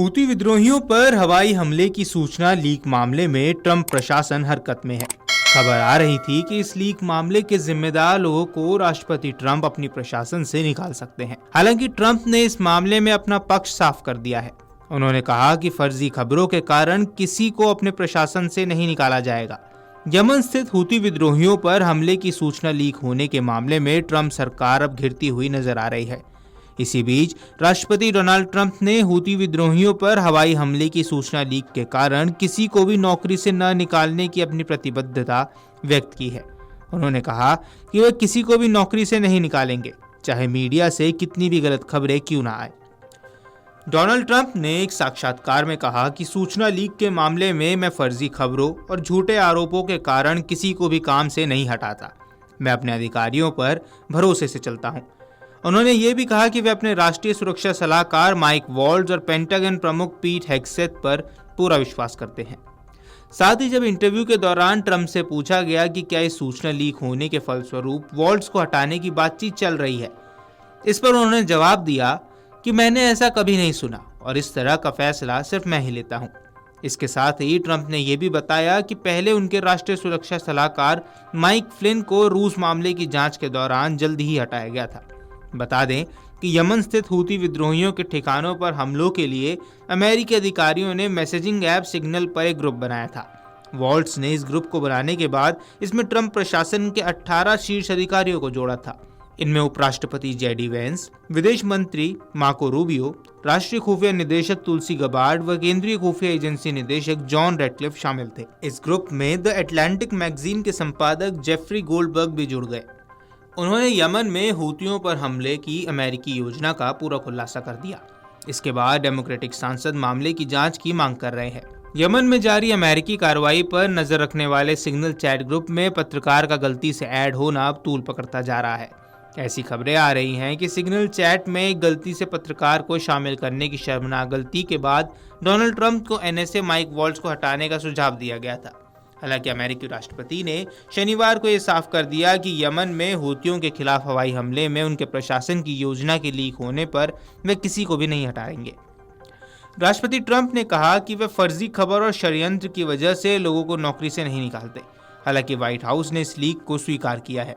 Houthi विद्रोहियों पर हवाई हमले की सूचना लीक मामले में ट्रंप प्रशासन हरकत में है। खबर आ रही थी कि इस लीक मामले के जिम्मेदार लोगों को राष्ट्रपति ट्रंप अपनी प्रशासन से निकाल सकते हैं। हालांकि ट्रंप ने इस मामले में अपना पक्ष साफ कर दिया है। उन्होंने कहा कि फर्जी खबरों के कारण किसी को अपने प्रशासन से नहीं निकाला जाएगा। यमन स्थित हूती विद्रोहियों पर हमले की सूचना लीक होने के मामले में ट्रंप सरकार अब घिरती हुई नजर आ रही है। इसी बीच राष्ट्रपति डोनाल्ड ट्रंप ने हूती विद्रोहियों पर हवाई हमले की सूचना लीक के कारण किसी को भी नौकरी से न निकालने की अपनी प्रतिबद्धता व्यक्त की है। उन्होंने कहा कि वे किसी को भी नौकरी से नहीं निकालेंगे, चाहे मीडिया से कितनी भी गलत खबरें क्यों ना आए। डोनाल्ड ट्रंप ने एक साक्षात्कार में कहा कि सूचना लीक के मामले में मैं फर्जी खबरों और झूठे आरोपों के कारण किसी को भी काम से नहीं हटाता। मैं अपने अधिकारियों पर भरोसे से चलता हूं। उन्होंने ये भी कहा कि वे अपने राष्ट्रीय सुरक्षा सलाहकार माइक वॉल्ट्ज और पेंटागन प्रमुख पीट हेग्सेथ पर पूरा विश्वास करते हैं। साथ ही जब इंटरव्यू के दौरान ट्रंप से पूछा गया कि क्या इस सूचना लीक होने के फलस्वरूप वॉल्ट्ज को हटाने की बातचीत चल रही है, इस पर उन्होंने जवाब दिया कि मैंने ऐसा कभी नहीं सुना और इस तरह का फैसला सिर्फ मैं ही लेता हूं। इसके साथ ही ट्रंप ने यह भी बताया कि पहले उनके राष्ट्रीय सुरक्षा सलाहकार माइक फ्लिन को रूस मामले की जांच के दौरान जल्दी ही हटाया गया था। बता दें कि यमन स्थित हूती विद्रोहियों के ठिकानों पर हमलों के लिए अमेरिकी अधिकारियों ने मैसेजिंग ऐप सिग्नल पर एक ग्रुप बनाया था। वॉल्ट्स ने इस ग्रुप को बनाने के बाद इसमें ट्रंप प्रशासन के 18 शीर्ष अधिकारियों को जोड़ा था। इनमें उपराष्ट्रपति जेडी वेंस, विदेश मंत्री मार्को रूबियो, राष्ट्रीय खुफिया निदेशक तुलसी गबार्ड व केंद्रीय खुफिया एजेंसी निदेशक जॉन रेडक्लिफ शामिल थे। इस ग्रुप में द अटलांटिक मैगजीन के संपादक जेफरी गोल्डबर्ग भी जुड़ गए। उन्होंने यमन में हूतियों पर हमले की अमेरिकी योजना का पूरा खुलासा कर दिया। इसके बाद डेमोक्रेटिक सांसद मामले की जांच की मांग कर रहे हैं। यमन में जारी अमेरिकी कार्रवाई पर नजर रखने वाले सिग्नल चैट ग्रुप में पत्रकार का गलती से ऐड होना अब तूल पकड़ता जा रहा है। ऐसी खबरें आ रही हैं कि सिग्नल चैट में एक गलती से पत्रकार को शामिल करने की शर्मनाक गलती के बाद डोनाल्ड ट्रंप को एनएसए माइक वॉल्ट्ज को हटाने का सुझाव दिया गया था। हालांकि अमेरिकी राष्ट्रपति ने शनिवार को यह साफ कर दिया कि यमन में हूतियों के खिलाफ हवाई हमले में उनके प्रशासन की योजना के लीक होने पर वे किसी को भी नहीं हटाएंगे। राष्ट्रपति ट्रंप ने कहा कि वे फर्जी खबर और षड्यंत्र की वजह से लोगों को नौकरी से नहीं निकालते। हालांकि व्हाइट हाउस ने इस लीक को स्वीकार किया है,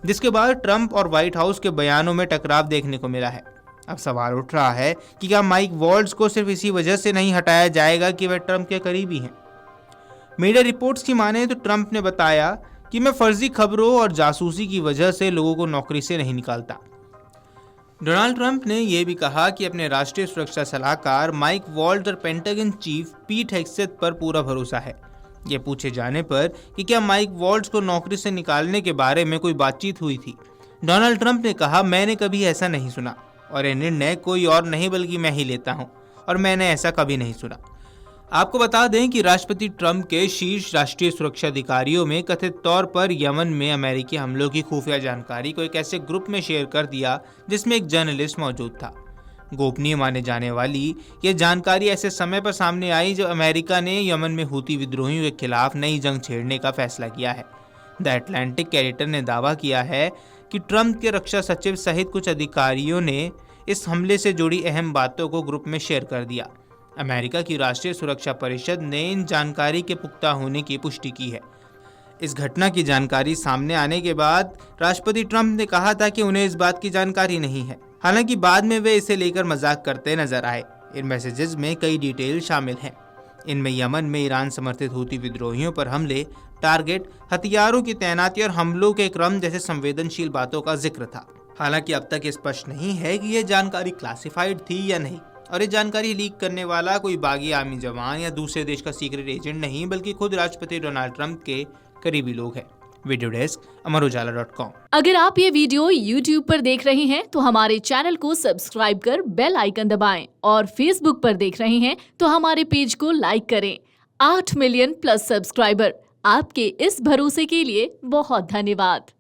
जिसके बाद ट्रंप और व्हाइट हाउस के बयानों में टकराव देखने को मिला है। अब सवाल उठ रहा है कि क्या माइक वॉल्ट्ज को सिर्फ इसी वजह से नहीं हटाया जाएगा कि वे ट्रंप के करीबी हैं। मीडिया रिपोर्ट्स की माने तो ट्रंप ने बताया कि मैं फर्जी खबरों और जासूसी की वजह से लोगों को नौकरी से नहीं निकालता। डोनाल्ड ट्रंप ने यह भी कहा कि अपने राष्ट्रीय सुरक्षा सलाहकार माइक वॉल्ट्ज और पेंटागन चीफ पीट हेग्सेथ पर पूरा भरोसा है। यह पूछे जाने पर कि क्या माइक वॉल्ट्ज को नौकरी से निकालने के बारे में कोई बातचीत हुई थी, डोनाल्ड ट्रंप ने कहा मैंने कभी ऐसा नहीं सुना और यह निर्णय कोई और नहीं बल्कि मैं ही लेता हूं और मैंने ऐसा कभी नहीं सुना। आपको बता दें कि राष्ट्रपति ट्रंप के शीर्ष राष्ट्रीय सुरक्षा अधिकारियों में कथित तौर पर यमन में अमेरिकी हमलों की खुफिया जानकारी को एक ऐसे ग्रुप में शेयर कर दिया जिसमें एक जर्नलिस्ट मौजूद था। गोपनीय माने जाने वाली यह जानकारी ऐसे समय पर सामने आई जब अमेरिका ने यमन में हूती विद्रोहियों के खिलाफ नई जंग छेड़ने का फैसला किया है। द अटलांटिक के एडिटर ने दावा किया है कि ट्रंप के रक्षा सचिव सहित कुछ अधिकारियों ने इस हमले से जुड़ी अहम बातों को ग्रुप में शेयर कर दिया। अमेरिका की राष्ट्रीय सुरक्षा परिषद ने इन जानकारी के पुख्ता होने की पुष्टि की है। इस घटना की जानकारी सामने आने के बाद राष्ट्रपति ट्रंप ने कहा था कि उन्हें इस बात की जानकारी नहीं है। हालांकि बाद में वे इसे लेकर मजाक करते नजर आए। इन मैसेजेस में कई डिटेल शामिल हैं। इनमें यमन में ईरान समर्थित हूती विद्रोहियों पर हमले, टारगेट, हथियारों की तैनाती और हमलों के क्रम जैसे संवेदनशील बातों का जिक्र था। हालांकि अब तक स्पष्ट नहीं है कि यह जानकारी क्लासिफाइड थी या नहीं और ये जानकारी लीक करने वाला कोई बागी आर्मी जवान या दूसरे देश का सीक्रेट एजेंट नहीं बल्कि खुद राष्ट्रपति डोनाल्ड ट्रंप के करीबी लोग हैं। वीडियो डेस्क अमरोजाला.com। अगर आप ये वीडियो YouTube पर देख रहे हैं तो हमारे चैनल को सब्सक्राइब कर बेल आइकन दबाएं और Facebook पर देख रहे हैं तो हमारे पेज को लाइक करें। 8 मिलियन प्लस सब्सक्राइबर, आपके इस भरोसे के लिए बहुत धन्यवाद।